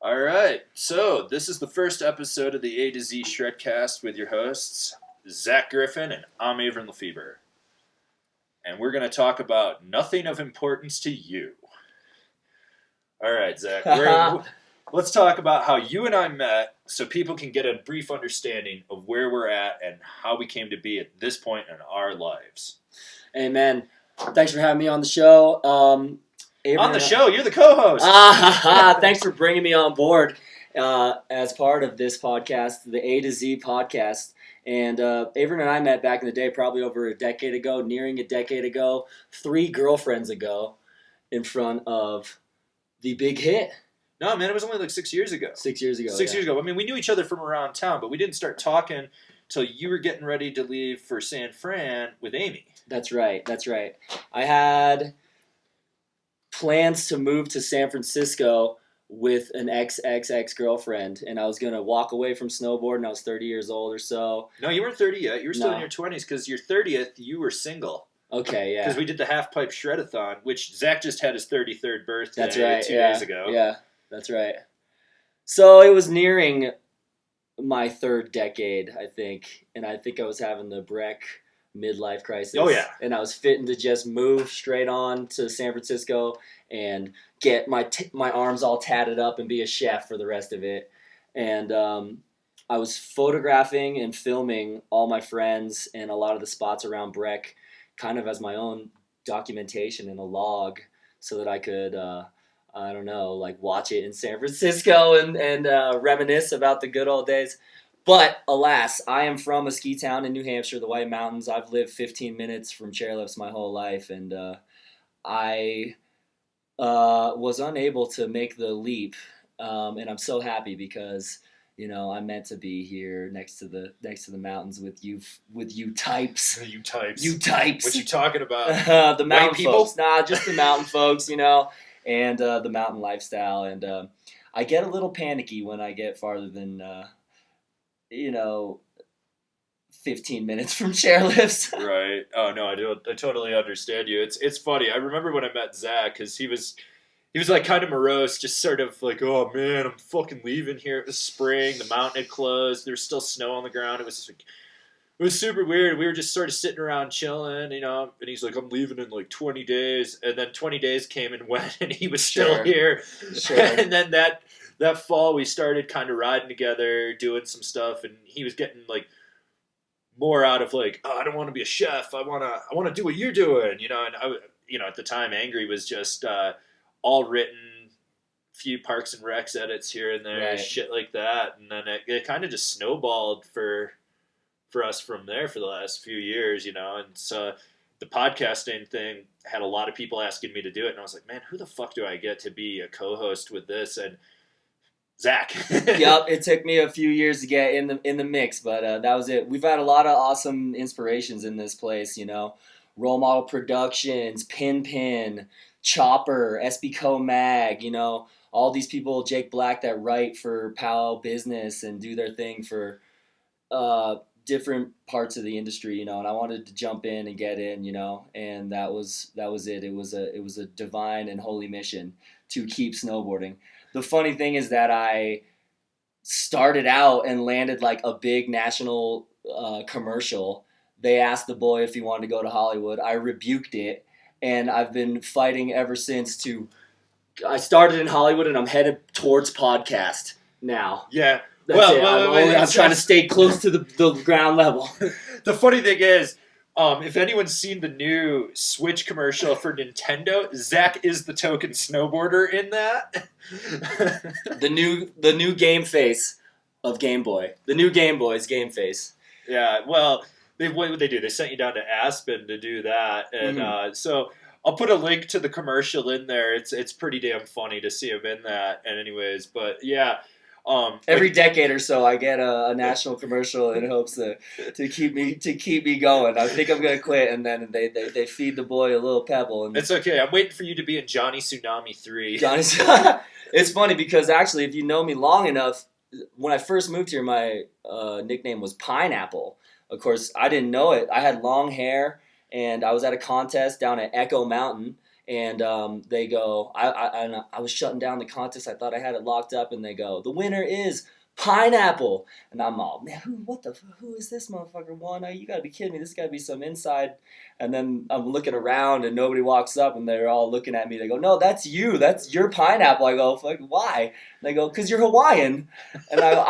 All right, so this is the first episode of the A to Z Shredcast with your hosts, Zach Griffin and I'm Avron Lefebvre. And we're going to talk about nothing of importance to you. All right, Zach, let's talk about how you and I met so people can get a brief understanding of where we're at and how we came to be at this point in our lives. Hey, man, thanks for having me on the show. On the show, you're the co-host. Thanks for bringing me on board as part of this podcast, the A to Z podcast. And Avron and I met back in the day, probably over a decade ago, nearing a decade ago, 3 girlfriends ago, in front of the big hit. No, man, it was only like 6 years ago. 6 years ago. 6 years ago. I mean, we knew each other from around town, but we didn't start talking till you were getting ready to leave for San Fran with Amy. That's right. I had plans to move to San Francisco with an ex-girlfriend, and I was going to walk away from snowboarding. I was 30 years old or so. No, you weren't 30 yet. You were still in your 20s because your 30th, you were single. Okay, yeah. Because we did the half-pipe shredathon, which Zach just had his 33rd birthday That's right, 2 days ago. Yeah, that's right. So it was nearing my 3rd decade, I think, and I think I was having the Breck midlife crisis. Oh, yeah. And I was fitting to just move straight on to San Francisco and get my arms all tatted up and be a chef for the rest of it. And I was photographing and filming all my friends and a lot of the spots around Breck kind of as my own documentation and a log so that I could, watch it in San Francisco and reminisce about the good old days. But alas, I am from a ski town in New Hampshire, the White Mountains. I've lived 15 minutes from chairlifts my whole life, and I was unable to make the leap. And I'm so happy because I'm meant to be here next to the mountains with you types. You types. What you talking about? The mountain people? folks. Nah, just the mountain folks. And the mountain lifestyle. And I get a little panicky when I get farther than 15 minutes from chairlifts. Right. Oh no, I totally understand you. It's funny. I remember when I met Zach because he was like kind of morose, just sort of like, oh man, I'm fucking leaving here. It was spring, the mountain had closed, there was still snow on the ground. It was super weird. We were just sort of sitting around chilling, and he's like, I'm leaving in like 20 days. And then 20 days came and went, and he was still here. Sure. And then that fall, we started kind of riding together, doing some stuff, and he was getting like more out of like, oh, I don't want to be a chef. I want to do what you're doing, And I, at the time, Angry was just all written, few Parks and Recs edits here and there, right. Shit like that, and then it kind of just snowballed for us from there for the last few years, And so the podcasting thing had a lot of people asking me to do it, and I was like, man, who the fuck do I get to be a co-host with this? And Zach. Yep, it took me a few years to get in the mix, but that was it. We've had a lot of awesome inspirations in this place, Role Model Productions, Pin, Chopper, SB Co Mag, all these people, Jake Black, that write for Powell Business and do their thing for different parts of the industry, and I wanted to jump in and get in, and that was it. It was a divine and holy mission to keep snowboarding. The funny thing is that I started out and landed like a big national commercial. They asked the boy if he wanted to go to Hollywood. I rebuked it, and I've been fighting ever since I started in Hollywood, and I'm headed towards podcast now. Yeah. I'm trying to stay close to the ground level. The funny thing is, if anyone's seen the new Switch commercial for Nintendo, Zach is the token snowboarder in that. The new game face of Game Boy. The new Game Boy's game face. Yeah, well, what did they do? They sent you down to Aspen to do that, and so I'll put a link to the commercial in there. It's pretty damn funny to see him in that. And anyways, but yeah. Every decade or so, I get a national commercial in hopes to keep me going. I think I'm gonna quit, and then they feed the boy a little pebble. And it's okay. I'm waiting for you to be in Johnny Tsunami 3. It's funny because actually, if you know me long enough, when I first moved here, my nickname was Pineapple. Of course, I didn't know it. I had long hair, and I was at a contest down at Echo Mountain, And they go, I was shutting down the contest. I thought I had it locked up, and they go, the winner is pineapple. And I'm all, man, who is this motherfucker? One, you gotta be kidding me. This gotta be some inside. And then I'm looking around, and nobody walks up, and they're all looking at me. They go, no, that's you. That's your pineapple. I go, fuck, why? And they go, because you're Hawaiian. And I go,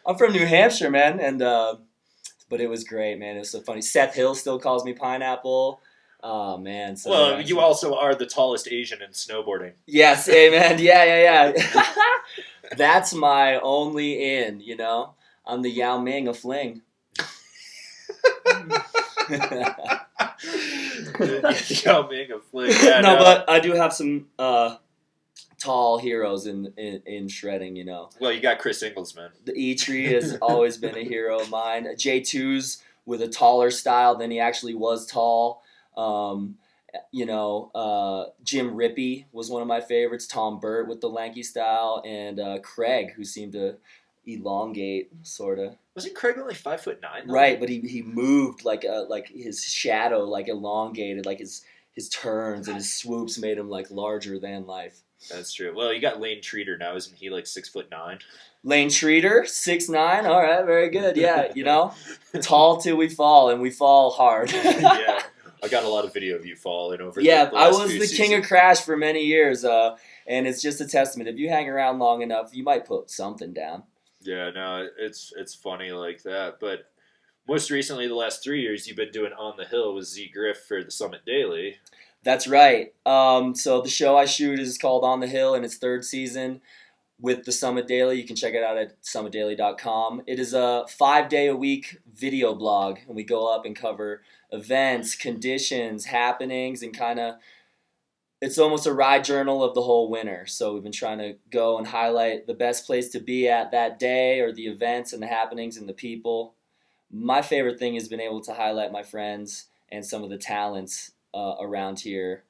I'm from New Hampshire, man. And but it was great, man. It was so funny. Seth Hill still calls me pineapple. Oh man! So, well, yeah, you also are the tallest Asian in snowboarding. yes, amen. Yeah. That's my only in. You know, I'm the Yao Ming of fling. Yao Ming of fling. Yeah, no, but I do have some tall heroes in shredding. You know. Well, you got Chris Ingelsman. The E-Tree has always been a hero of mine. J2's with a taller style than he actually was tall. Jim Rippey was one of my favorites. Tom Burt with the lanky style, and Craig, who seemed to elongate, sort of. Wasn't Craig only 5'9"? Right, but he moved like his shadow, like elongated, like his turns and his swoops made him like larger than life. That's true. Well, you got Lane Treater now, isn't he like 6'9"? Lane Treater, 6'9". All right, very good. Yeah, tall till we fall, and we fall hard. Yeah. I got a lot of video of you falling over. Yeah, the I last was few the seasons. king of crash for many years, and it's just a testament. If you hang around long enough, you might put something down. Yeah, no, it's funny like that. But most recently, the last 3 years, you've been doing On the Hill with Z Griff for the Summit Daily. That's right. So the show I shoot is called On the Hill, in its third season with the Summit Daily. You can check it out at summitdaily.com. It is a 5-day-a-week video blog, and we go up and cover events, conditions, happenings, and kind of it's almost a ride journal of the whole winter. So we've been trying to go and highlight the best place to be at that day, or the events and the happenings and the people. My favorite thing has been able to highlight my friends and some of the talents around here.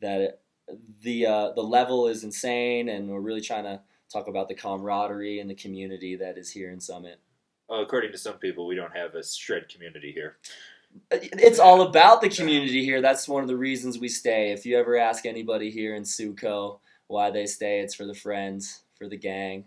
That the level is insane, and we're really trying to talk about the camaraderie and the community that is here in Summit. According to some people, we don't have a shred community here. It's all about the community here. That's one of the reasons we stay. If you ever ask anybody here in Suco why they stay, it's for the friends, for the gang,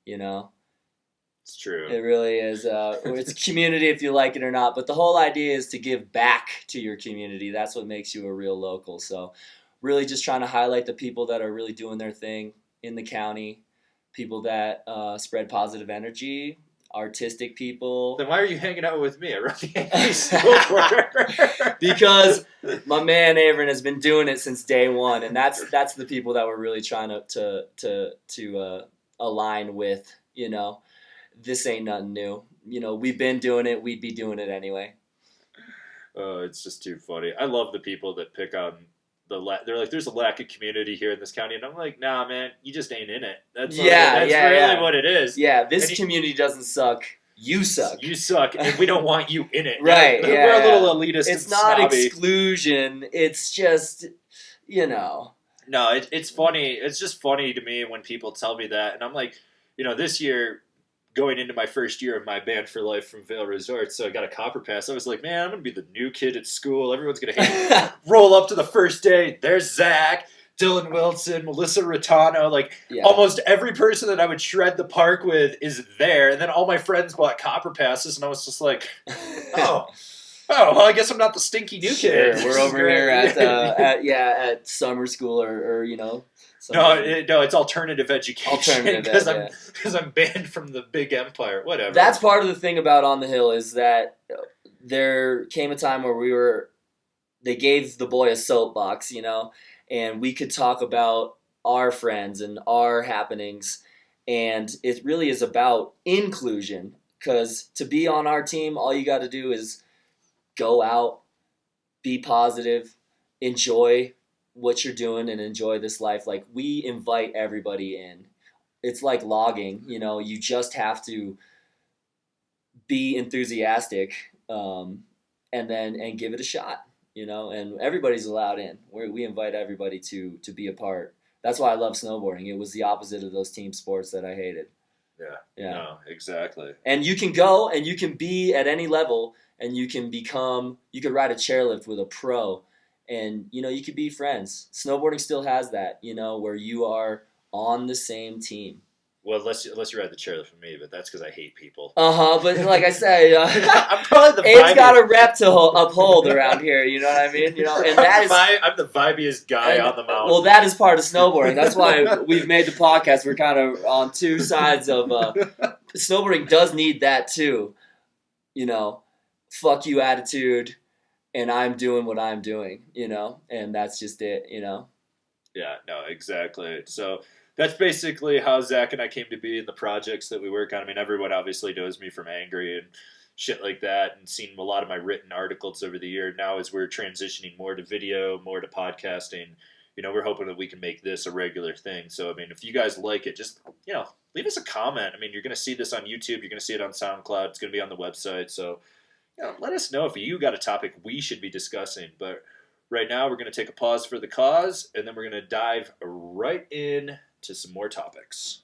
It's true. It really is. It's community if you like it or not. But the whole idea is to give back to your community. That's what makes you a real local. So really just trying to highlight the people that are really doing their thing in the county, people that spread positive energy, artistic people. Then why are you hanging out with me? I run the Yankee Snowboarder. Because my man Averin has been doing it since day one, and that's the people that we're really trying to align with. This ain't nothing new. We've been doing it. We'd be doing it anyway. Oh, it's just too funny. I love the people that pick on they're like, there's a lack of community here in this county, and I'm like, nah, man, you just ain't in it. That's really what it is. Yeah, this community doesn't suck. You suck. You suck, and we don't want you in it. Right? We're a little elitist. It's and not snobby. exclusion. It's just No, it's funny. It's just funny to me when people tell me that, and I'm like, this year, going into my first year of my Band for Life from Vail Resort, so I got a copper pass. I was like, man, I'm going to be the new kid at school. Everyone's going to hate me. Roll up to the first day. There's Zach, Dylan Wilson, Melissa Rotano. Almost every person that I would shred the park with is there. And then all my friends bought copper passes, and I was just like, oh, well, I guess I'm not the stinky new kid. We're over here at summer school or No, it's alternative education. Alternative because I'm banned from the big empire. Whatever. That's part of the thing about On the Hill is that there came a time where they gave the boy a soapbox, and we could talk about our friends and our happenings, and it really is about inclusion. Because to be on our team, all you got to do is go out, be positive, enjoy what you're doing, and enjoy this life. Like, we invite everybody in. It's like logging, you just have to be enthusiastic and give it a shot, and everybody's allowed in. We invite everybody to be a part. That's why I love snowboarding. It was the opposite of those team sports that I hated. Yeah. No, exactly. And you can go and you can be at any level, and you can ride a chairlift with a pro and you could be friends. Snowboarding still has that, where you are on the same team. Well, unless you ride the chairlift with me, but that's because I hate people. But like I say, I'm probably the Abe's got a rep to uphold around here. You know what I mean? And that is I'm the vibiest guy on the mountain. Well, that is part of snowboarding. That's why we've made the podcast. We're kind of on two sides of snowboarding. Does need that too. Fuck you attitude, and I'm doing what I'm doing. And that's just it. Yeah. No. Exactly. So. That's basically how Zach and I came to be in the projects that we work on. I mean, everyone obviously knows me from Angry and shit like that, and seen a lot of my written articles over the year. Now, as we're transitioning more to video, more to podcasting, we're hoping that we can make this a regular thing. So, I mean, if you guys like it, just, leave us a comment. I mean, you're going to see this on YouTube. You're going to see it on SoundCloud. It's going to be on the website. So, let us know if you got a topic we should be discussing. But right now, we're going to take a pause for the cause, and then we're going to dive right in to some more topics.